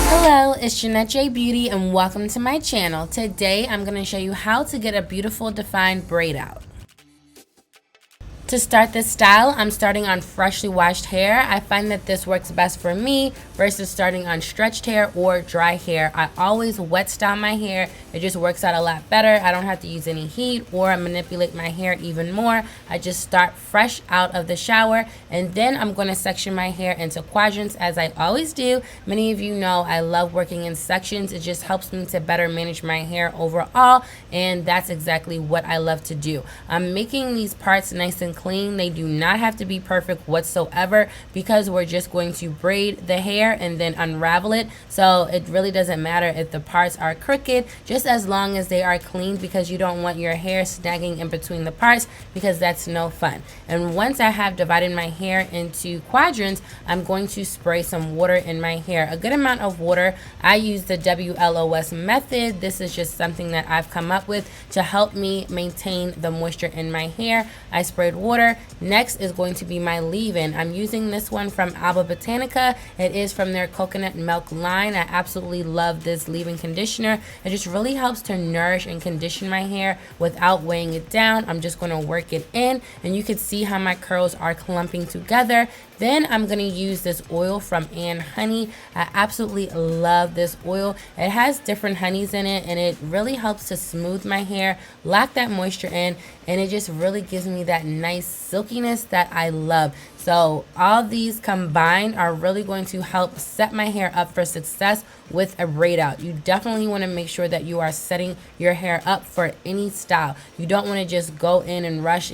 Hello, it's Jeanette J Beauty and welcome to my channel. Today I'm going to show you how to get a beautiful defined braid out. To start this style, I'm starting on freshly washed hair. I find that this works best for me versus starting on stretched hair or dry hair. I always wet style my hair. It just works out a lot better. I don't have to use any heat or manipulate my hair even more. I just start fresh out of the shower, and then I'm going to section my hair into quadrants as I always do. Many of you know I love working in sections. It just helps me to better manage my hair overall, and that's exactly what I love to do. I'm making these parts nice and clean. They do not have to be perfect whatsoever because we're just going to braid the hair and then unravel it. So it really doesn't matter if the parts are crooked, just as long as they are clean, because you don't want your hair snagging in between the parts, because that's no fun. And once I have divided my hair into quadrants, I'm going to spray some water in my hair, a good amount of water. I use the WLOS method. This is just something that I've come up with to help me maintain the moisture in my hair. I sprayed water. Next is going to be my leave-in. I'm using this one from Alba Botanica. It is from their coconut milk line. I absolutely love this leave-in conditioner. It just really helps to nourish and condition my hair without weighing it down. I'm just going to work it in, and you can see how my curls are clumping together. Then I'm going to use this oil from Anne Honey. I absolutely love this oil. It has different honeys in it, and it really helps to smooth my hair, lock that moisture in, and it just really gives me that nice silkiness that I love. So all these combined are really going to help set my hair up for success with a braid out. You definitely want to make sure that you are setting your hair up for any style. You don't want to just go in and rush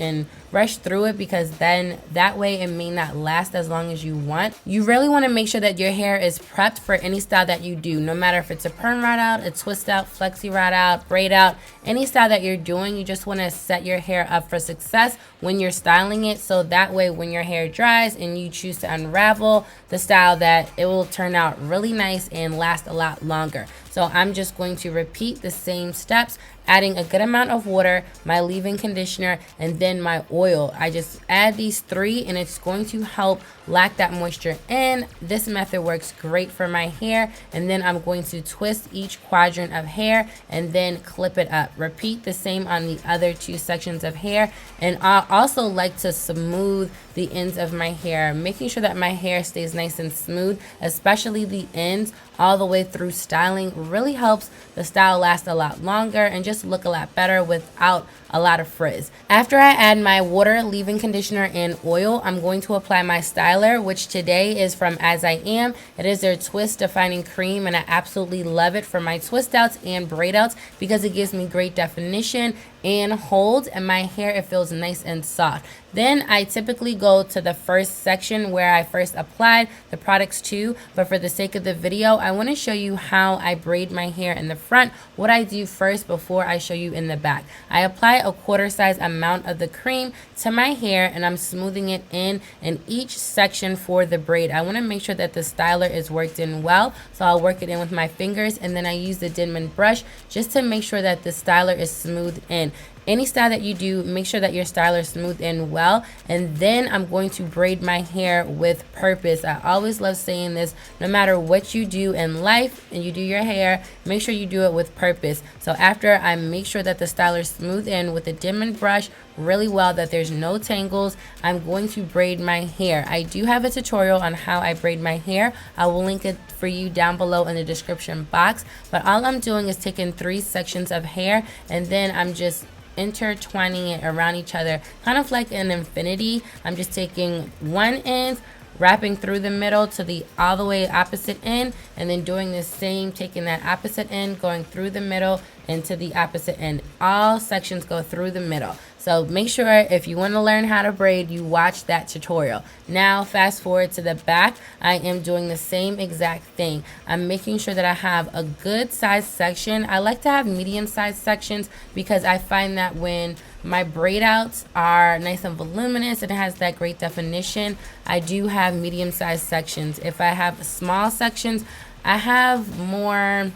through it, because then that way it may not last as long as you want. You really want to make sure that your hair is prepped for any style that you do, no matter if it's a perm rod out, a twist out, flexi rod out, braid out, any style that you're doing. You just want to set your hair up for success when you're styling it, so that way when your hair dries and you choose to unravel the style, that it will turn out really nice and last a lot longer. So I'm just going to repeat the same steps, adding a good amount of water, my leave-in conditioner, and then my oil. I just add these three, and it's going to help lock that moisture in. This method works great for my hair. And then I'm going to twist each quadrant of hair and then clip it up. Repeat the same on the other two sections of hair. And I also like to smooth the ends of my hair, making sure that my hair stays nice and smooth, especially the ends, all the way through styling. Really helps the style last a lot longer and just look a lot better without a lot of frizz. After I add my water, leave-in conditioner, and oil, I'm going to apply my styler, which today is from As I Am. It is their twist defining cream, and I absolutely love it for my twist outs and braid outs because it gives me great definition and hold, and my hair, it feels nice and soft. Then I typically go to the first section where I first applied the products to, but for the sake of the video, I want to show you how I braid my hair in the front, what I do first before I show you in the back. I apply a quarter size amount of the cream to my hair, and I'm smoothing it in each section for the braid. I want to make sure that the styler is worked in well, so I'll work it in with my fingers, and then I use the Denman brush just to make sure that the styler is smoothed in. Any style that you do, make sure that your styler is smooth in well. And then I'm going to braid my hair with purpose. I always love saying this: no matter what you do in life and you do your hair, make sure you do it with purpose. So after I make sure that the styler is smooth in with a Denman brush really well, that there's no tangles, I'm going to braid my hair. I do have a tutorial on how I braid my hair. I will link it for you down below in the description box. But all I'm doing is taking 3 sections of hair, and then I'm just intertwining it around each other, kind of like an infinity. I'm just taking one end, wrapping through the middle to the all the way opposite end, and then doing the same, taking that opposite end, going through the middle and to the opposite end. All sections go through the middle. So make sure if you want to learn how to braid, you watch that tutorial. Now fast forward to the back. I am doing the same exact thing. I'm making sure that I have a good size section. I like to have medium sized sections because I find that when my braid outs are nice and voluminous and it has that great definition, I do have medium sized sections. If I have small sections, I have more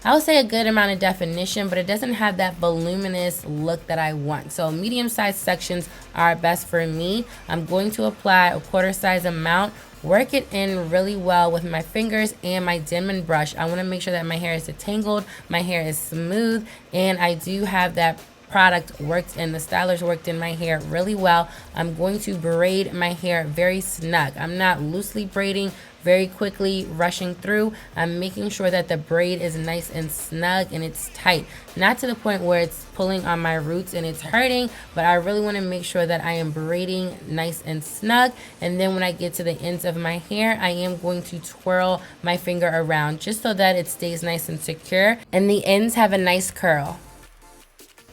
I would say a good amount of definition, but it doesn't have that voluminous look that I want. So medium-sized sections are best for me. I'm going to apply a quarter size amount, work it in really well with my fingers and my Denman brush. I want to make sure that my hair is detangled, my hair is smooth, and I do have that product worked in, the stylers worked in my hair really well. I'm going to braid my hair very snug. I'm not loosely braiding, very quickly rushing through. I'm making sure that the braid is nice and snug and it's tight, not to the point where it's pulling on my roots and it's hurting, but I really want to make sure that I am braiding nice and snug. And then when I get to the ends of my hair, I am going to twirl my finger around just so that it stays nice and secure and the ends have a nice curl.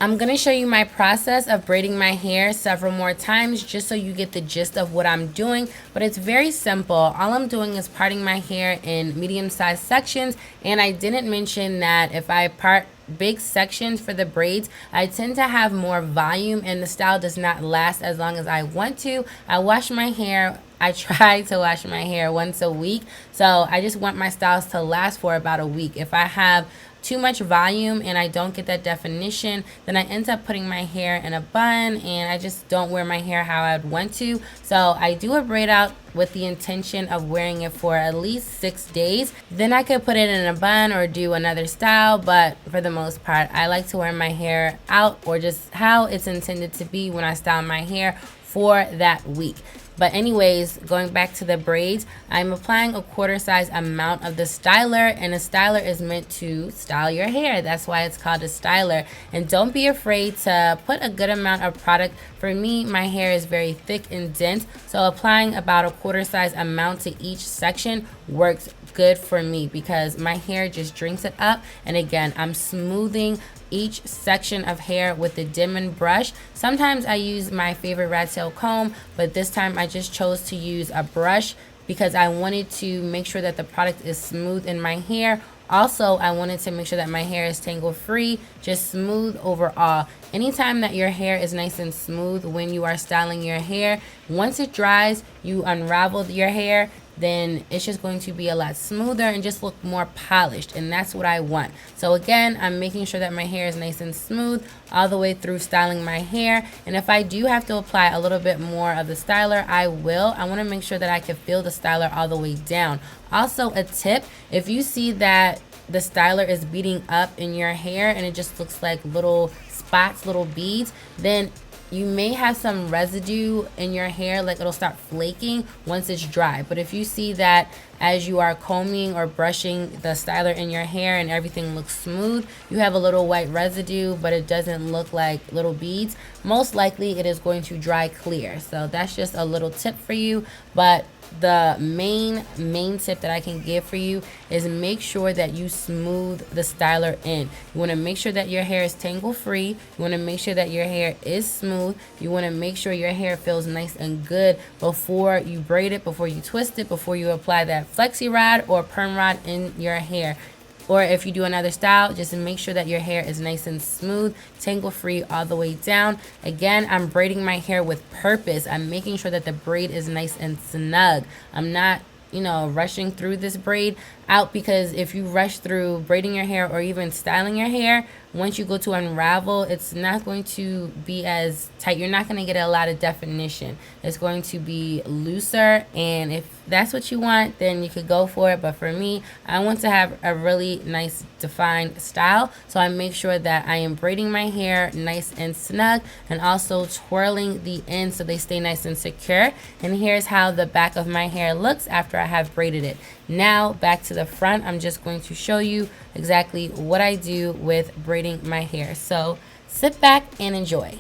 I'm going to show you my process of braiding my hair several more times just so you get the gist of what I'm doing, but it's very simple. All I'm doing is parting my hair in medium-sized sections, and I didn't mention that if I part big sections for the braids, I tend to have more volume and the style does not last as long as I want to. I wash my hair. I try to wash my hair once a week, so I just want my styles to last for about a week. If I have too much volume and I don't get that definition, then I end up putting my hair in a bun and I just don't wear my hair how I'd want to. So I do a braid out with the intention of wearing it for at least 6 days. Then I could put it in a bun or do another style, but for the most part, I like to wear my hair out or just how it's intended to be when I style my hair for that week. But anyways, going back to the braids, I'm applying a quarter size amount of the styler, and a styler is meant to style your hair. That's why it's called a styler. And don't be afraid to put a good amount of product. For me, my hair is very thick and dense, so applying about a quarter size amount to each section works good for me because my hair just drinks it up. And again, I'm smoothing each section of hair with the Denman brush. Sometimes I use my favorite Rattail Comb, but this time I just chose to use a brush because I wanted to make sure that the product is smooth in my hair. Also, I wanted to make sure that my hair is tangle free, just smooth overall. Anytime that your hair is nice and smooth when you are styling your hair, once it dries, you unravel your hair, then it's just going to be a lot smoother and just look more polished, and that's what I want. So again, I'm making sure that my hair is nice and smooth all the way through styling my hair, and if I do have to apply a little bit more of the styler, I will. I want to make sure that I can feel the styler all the way down. Also, a tip, if you see that the styler is beating up in your hair and it just looks like little spots, little beads, then you may have some residue in your hair, like it'll start flaking once it's dry. But if you see that as you are combing or brushing the styler in your hair and everything looks smooth, you have a little white residue but it doesn't look like little beads, most likely it is going to dry clear. So that's just a little tip for you. But the main tip that I can give for you is make sure that you smooth the styler in. You want to make sure that your hair is tangle free. You want to make sure that your hair is smooth. You want to make sure your hair feels nice and good before you braid it, before you twist it, before you apply that flexi rod or perm rod in your hair. Or if you do another style, just make sure that your hair is nice and smooth, tangle free all the way down. Again, I'm braiding my hair with purpose. I'm making sure that the braid is nice and snug. I'm not, rushing through this braid out, because if you rush through braiding your hair or even styling your hair, once you go to unravel, it's not going to be as tight. You're not going to get a lot of definition. It's going to be looser, and if that's what you want, then you could go for it. But for me, I want to have a really nice defined style, so I make sure that I am braiding my hair nice and snug and also twirling the ends so they stay nice and secure. And here's how the back of my hair looks after I have braided it. Now back to the front, I'm just going to show you exactly what I do with braiding my hair. So sit back and enjoy.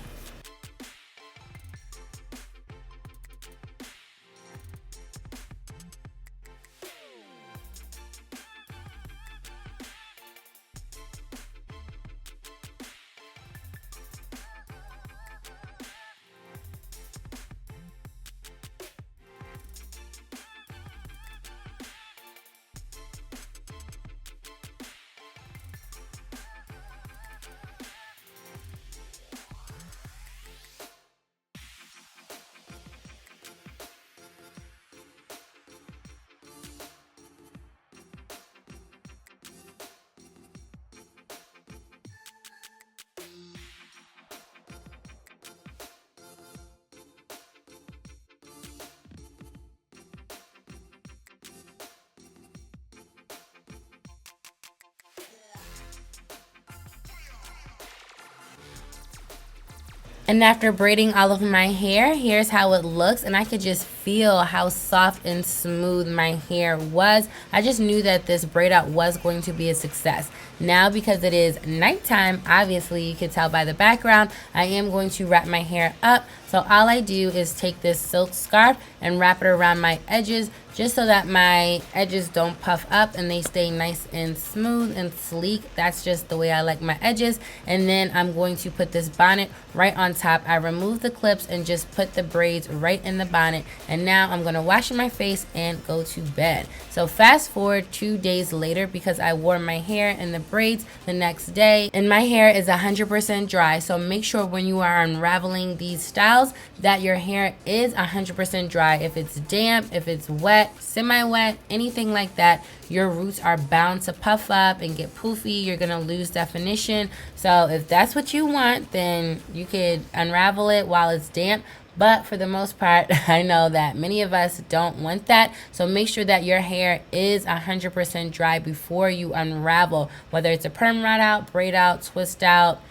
And after braiding all of my hair, here's how it looks. And I could just feel how soft and smooth my hair was. I just knew that this braid out was going to be a success. Now, because it is nighttime, obviously you can tell by the background, I am going to wrap my hair up. So all I do is take this silk scarf and wrap it around my edges, just so that my edges don't puff up and they stay nice and smooth and sleek. That's just the way I like my edges. And then I'm going to put this bonnet right on top. I remove the clips and just put the braids right in the bonnet. And now I'm gonna wash my face and go to bed. So fast forward 2 days later, because I wore my hair in the braids the next day, and my hair is 100% dry. So make sure when you are unraveling these styles that your hair is 100% dry. If it's damp, if it's wet, semi-wet, anything like that, your roots are bound to puff up and get poofy. You're gonna lose definition. So if that's what you want, then you could unravel it while it's damp. But for the most part, I know that many of us don't want that. So make sure that your hair is 100% dry before you unravel, whether it's a perm rod out, braid out, twist out,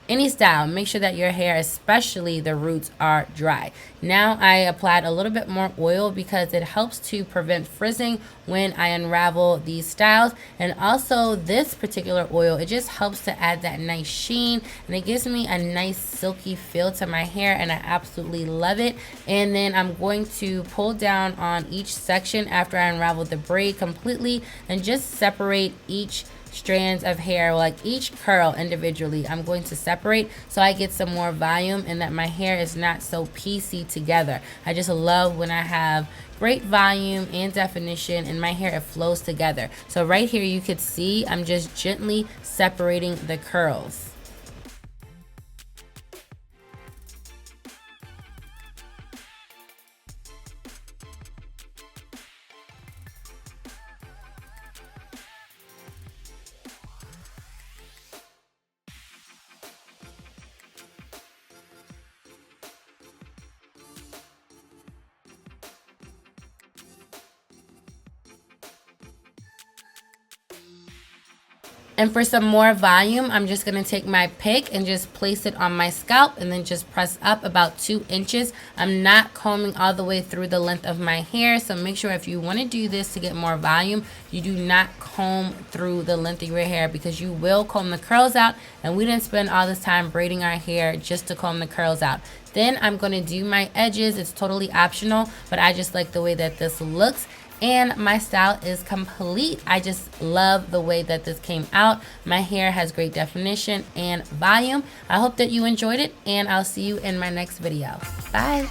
any style. Make sure that your hair, especially the roots, are dry. Now I applied a little bit more oil because it helps to prevent frizzing when I unravel these styles. And also this particular oil, it just helps to add that nice sheen, and it gives me a nice silky feel to my hair, and I absolutely love it. And then I'm going to pull down on each section after I unravel the braid completely and just separate each strands of hair, like each curl individually. I'm going to separate so I get some more volume and that my hair is not so piecey together. I just love when I have great volume and definition and my hair, it flows together. So right here you could see I'm just gently separating the curls. And for some more volume, I'm just gonna take my pick and just place it on my scalp and then just press up about 2 inches. I'm not combing all the way through the length of my hair, so make sure if you wanna do this to get more volume, you do not comb through the length of your hair, because you will comb the curls out, and we didn't spend all this time braiding our hair just to comb the curls out. Then I'm gonna do my edges. It's totally optional, but I just like the way that this looks. And my style is complete. I just love the way that this came out. My hair has great definition and volume. I hope that you enjoyed it, and I'll see you in my next video. Bye.